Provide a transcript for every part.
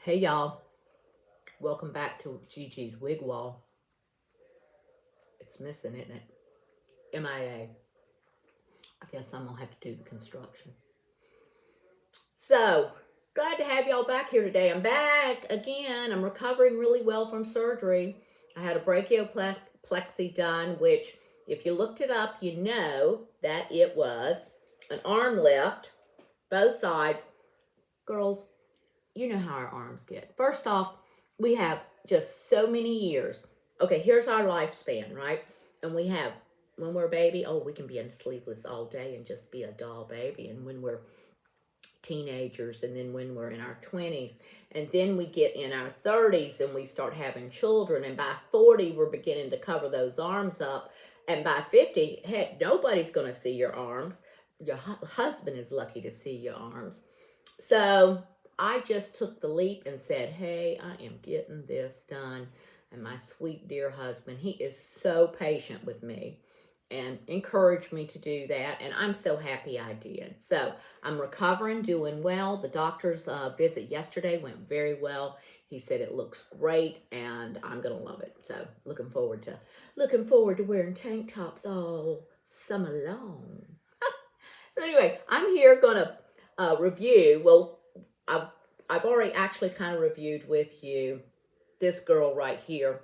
Hey y'all, welcome back to Gigi's Wig Wall. It's missing, isn't it? MIA. I guess I'm gonna have to do the construction. So, glad to have y'all back here today. I'm back again. I'm recovering really well from surgery. I had a brachioplasty done, which, if you looked it up, you know that it was an arm lift, both sides. Girls, you know how our arms get. First off, we have just so many years. Okay, here's our lifespan, right? And we have, when we're a baby, oh, we can be in sleeveless all day and just be a doll baby. And when we're teenagers, and then when we're in our 20s, and then we get in our 30s and we start having children, and by 40 we're beginning to cover those arms up, and by 50, heck, nobody's going to see your arms. Your husband is lucky to see your arms. So I just took the leap and said, hey, I am getting this done. And my sweet dear husband, he is so patient with me and encouraged me to do that. And I'm so happy I did. So I'm recovering, doing well. The doctor's visit yesterday went very well. He said it looks great and I'm going to love it. So looking forward to wearing tank tops all summer long. So anyway, I'm here going to review. Well, I've already actually kind of reviewed with you this girl right here.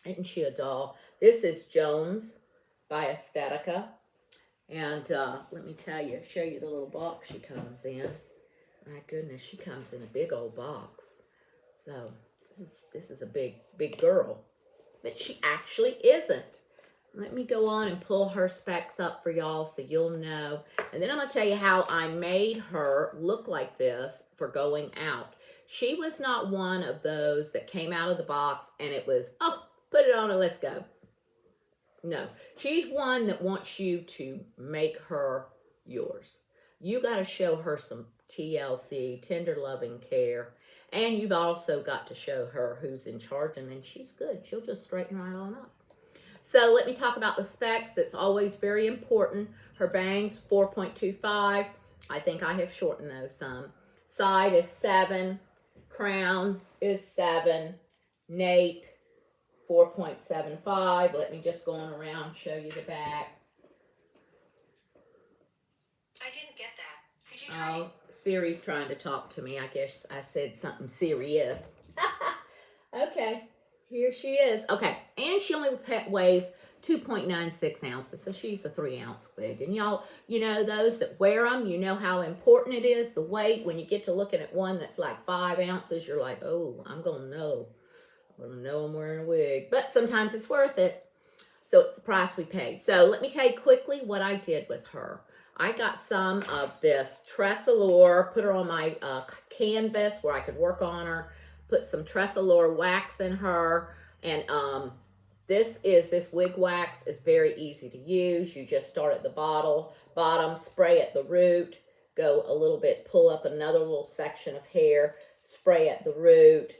Isn't she a doll? This is Jones by Estetica. And let me show you the little box she comes in. My goodness, she comes in a big old box. So this is a big girl. But she actually isn't. Let me go on and pull her specs up for y'all so you'll know. And then I'm going to tell you how I made her look like this for going out. She was not one of those that came out of the box and it was, oh, put it on and let's go. No, she's one that wants you to make her yours. You got to show her some TLC, tender loving care. And you've also got to show her who's in charge, and then she's good. She'll just straighten right on up. So let me talk about the specs. That's always very important. Her bangs, 4.25. I think I have shortened those some. Side is 7. Crown is 7. Nape, 4.75. Let me just go on around and show you the back. I didn't get that. Could you try? Oh, Siri's trying to talk to me. I guess I said something serious. Okay. Here she is. Okay, and she only weighs 2.96 ounces, so she's a 3-ounce wig. And y'all, you know, those that wear them, you know how important it is, the weight. When you get to looking at one that's like 5 ounces, you're like, oh, I'm going to know. I'm going to know I'm wearing a wig. But sometimes it's worth it. So it's the price we paid. So let me tell you quickly what I did with her. I got some of this Tressallure, put her on my canvas where I could work on her. Put some Tressallure wax in her, and this wig wax is very easy to use. You just start at the bottom, spray at the root, go a little bit, pull up another little section of hair, spray at the root,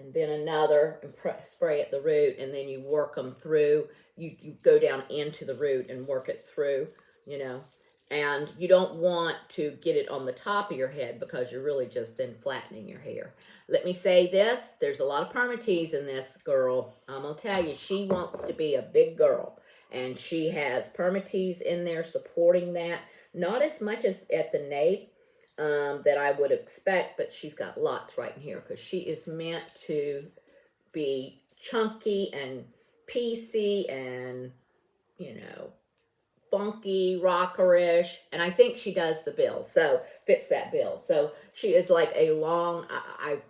and then another, and spray at the root, and then you work them through. You go down into the root and work it through, you know. And you don't want to get it on the top of your head because you're really just then flattening your hair. Let me say this, there's a lot of permatease in this girl. I'm going to tell you, she wants to be a big girl. And she has permatease in there supporting that. Not as much as at the nape that I would expect, but she's got lots right in here because she is meant to be chunky and piecey and, you know, funky, rockerish, and I think she does the bill, so fits that bill. So she is like a long,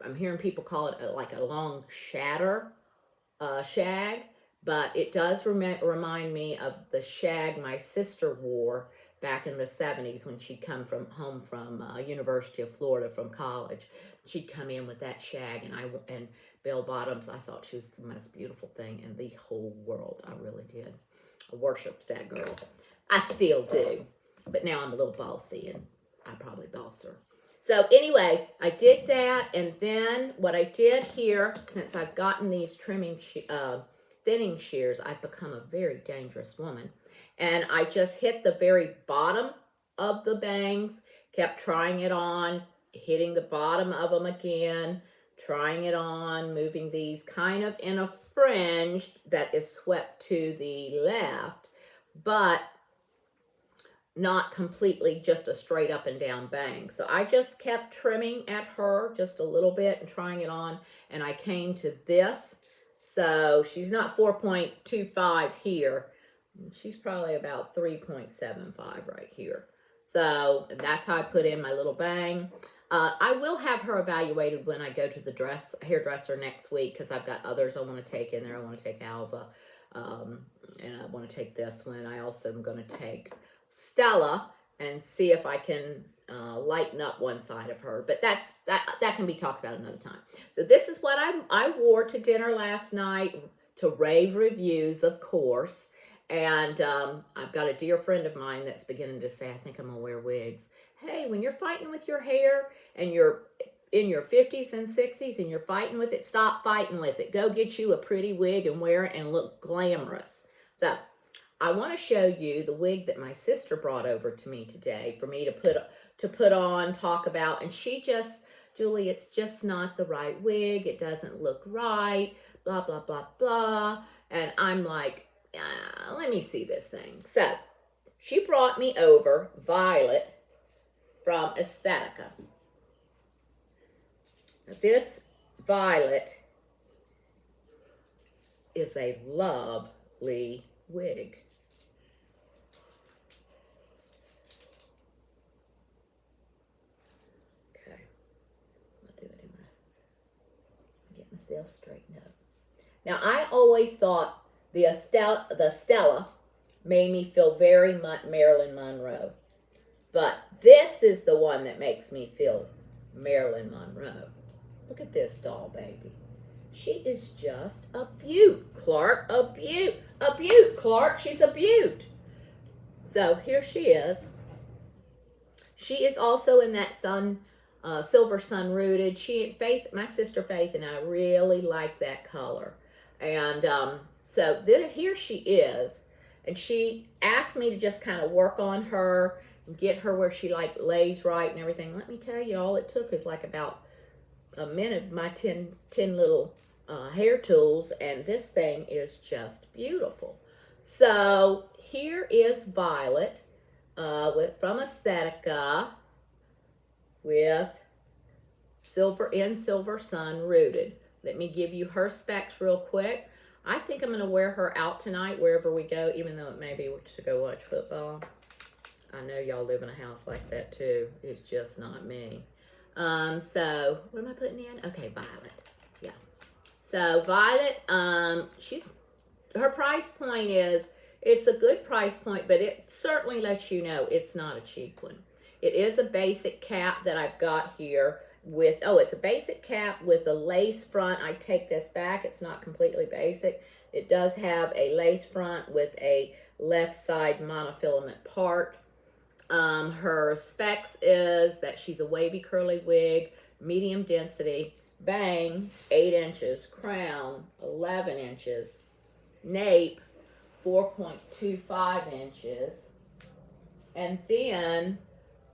I'm hearing people call it like a long shag, but it does remind me of the shag my sister wore back in the 70s when she'd come home from University of Florida from college. She'd come in with that shag, and bell bottoms. I thought she was the most beautiful thing in the whole world. I really did. I worshipped that girl. I still do, but now I'm a little bossy, and I probably boss her. So anyway, I did that, and then what I did here, since I've gotten these thinning shears, I've become a very dangerous woman, and I just hit the very bottom of the bangs, kept trying it on, hitting the bottom of them again, trying it on, moving these kind of in a fringe that is swept to the left, but not completely just a straight up and down bang. So I just kept trimming at her just a little bit and trying it on, and I came to this. So she's not 4.25 here. She's probably about 3.75 right here. So that's how I put in my little bang. I will have her evaluated when I go to the hairdresser next week, because I've got others I want to take in there. I want to take Alva, and I want to take this one. I also am going to take Stella and see if I can lighten up one side of her. But that can be talked about another time. So this is what I wore to dinner last night, to rave reviews, of course. And I've got a dear friend of mine that's beginning to say, I think I'm going to wear wigs. Hey, when you're fighting with your hair and you're in your 50s and 60s and you're fighting with it, stop fighting with it. Go get you a pretty wig and wear it and look glamorous. So I want to show you the wig that my sister brought over to me today for me to put on, talk about. And she just, Julie, it's just not the right wig. It doesn't look right, blah, blah, blah, blah. And I'm like, let me see this thing. So she brought me over Violet from Estetica. This Violet is a lovely wig. Okay, I'll do it get myself straightened up. Now, I always thought the Stella made me feel very much Marilyn Monroe. But this is the one that makes me feel Marilyn Monroe. Look at this doll, baby. She is just a beaut, Clark. A beaut. A beaut, Clark. She's a beaut. So here she is. She is also in that silver sun rooted. My sister Faith and I really like that color. And so here she is. And she asked me to just kind of work on her and get her where she like lays right and everything. Let me tell you, all it took is like about a minute of my 10 little hair tools, and this thing is just beautiful. So here is Violet from Estetica with silver sun rooted. Let me give you her specs real quick. I think I'm going to wear her out tonight wherever we go, even though it may be to go watch football. I know y'all live in a house like that too. It's just not me. So what am I putting in? Okay, Violet. Yeah. So Violet, her price point is, it's a good price point, but it certainly lets you know it's not a cheap one. It is a basic cap that I've got here with, it's a basic cap with a lace front. I take this back. It's not completely basic. It does have a lace front with a left side monofilament part. Her specs is that she's a wavy curly wig, medium density, bang, 8 inches, crown, 11 inches, nape, 4.25 inches, and then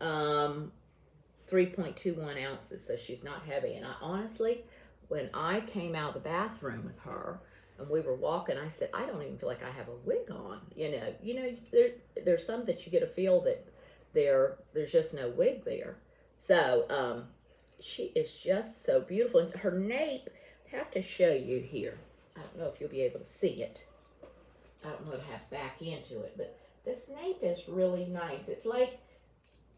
3.21 ounces, so she's not heavy. And I honestly, when I came out of the bathroom with her and we were walking, I said, I don't even feel like I have a wig on. You know, there's some that you get a feel that there's just no wig there. So she is just so beautiful. And her nape, I have to show you here. I don't know if you'll be able to see it. I don't know how to back into it, but this nape is really nice. It's like,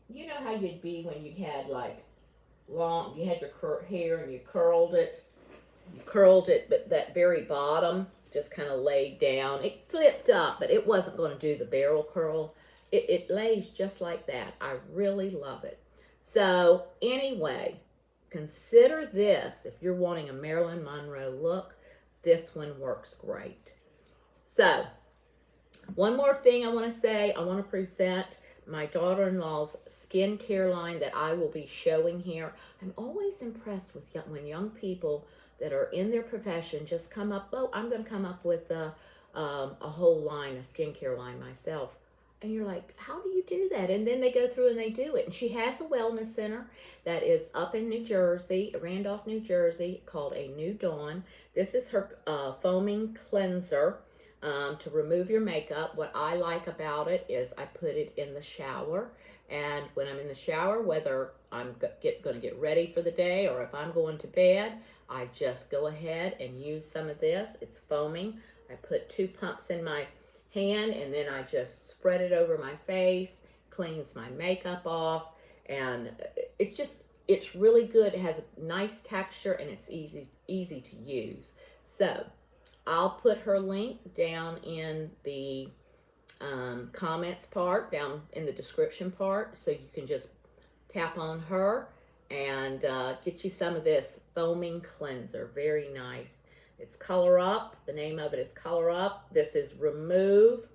you know how you'd be when you had like you had your hair and you curled it. But that very bottom just kind of laid down. It flipped up, but it wasn't going to do the barrel curl. It lays just like that. I really love it. So anyway, consider this. If you're wanting a Marilyn Monroe look, this one works great. So one more thing I want to say. I want to present my daughter-in-law's skincare line that I will be showing here. I'm always impressed with when young people that are in their profession just come up, I'm going to come up with a whole line, a skincare line myself. And you're like, how do you do that? And then they go through and they do it. And she has a wellness center that is up in New Jersey, Randolph, New Jersey, called A New Dawn. This is her foaming cleanser to remove your makeup. What I like about it is I put it in the shower. And when I'm in the shower, whether I'm going to get ready for the day or if I'm going to bed, I just go ahead and use some of this. It's foaming. I put 2 pumps in my hand and then I just spread it over my face, cleans my makeup off, and it's really good. It has a nice texture and it's easy to use. So I'll put her link down in the comments part, down in the description part, so you can just tap on her and get you some of this foaming cleanser. Very nice. It's Color Up. The name of it is Color Up. This is Remove,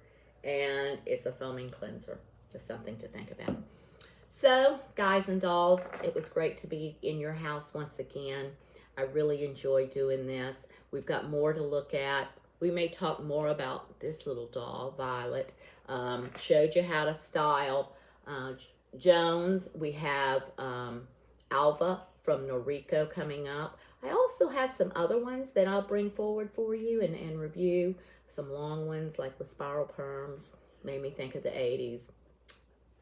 and it's a foaming cleanser. Just something to think about. So, guys and dolls, it was great to be in your house once again. I really enjoy doing this. We've got more to look at. We may talk more about this little doll, Violet. Showed you how to style Jones. We have Alva from Noriko coming up. I also have some other ones that I'll bring forward for you and review. Some long ones like with spiral perms. Made me think of the 80s.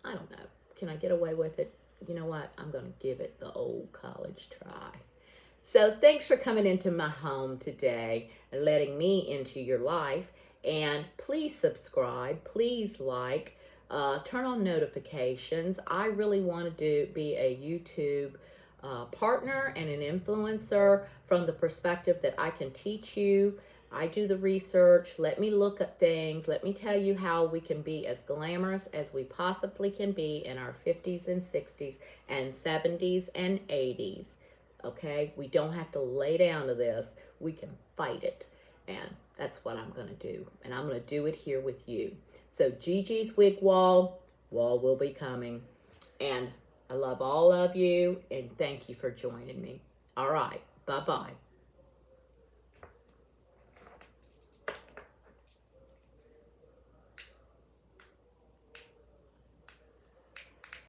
I don't know. Can I get away with it? You know what? I'm going to give it the old college try. So thanks for coming into my home today and letting me into your life. And please subscribe. Please like. Turn on notifications. I really want to be a YouTube partner and an influencer from the perspective that I can teach you. I do the research. Let me look at things. Let me tell you how we can be as glamorous as we possibly can be in our 50s and 60s and 70s and 80s. Okay? We don't have to lay down to this. We can fight it. And that's what I'm going to do. And I'm going to do it here with you. So Gigi's Wig Wall will be coming. And I love all of you, and thank you for joining me. All right, bye-bye.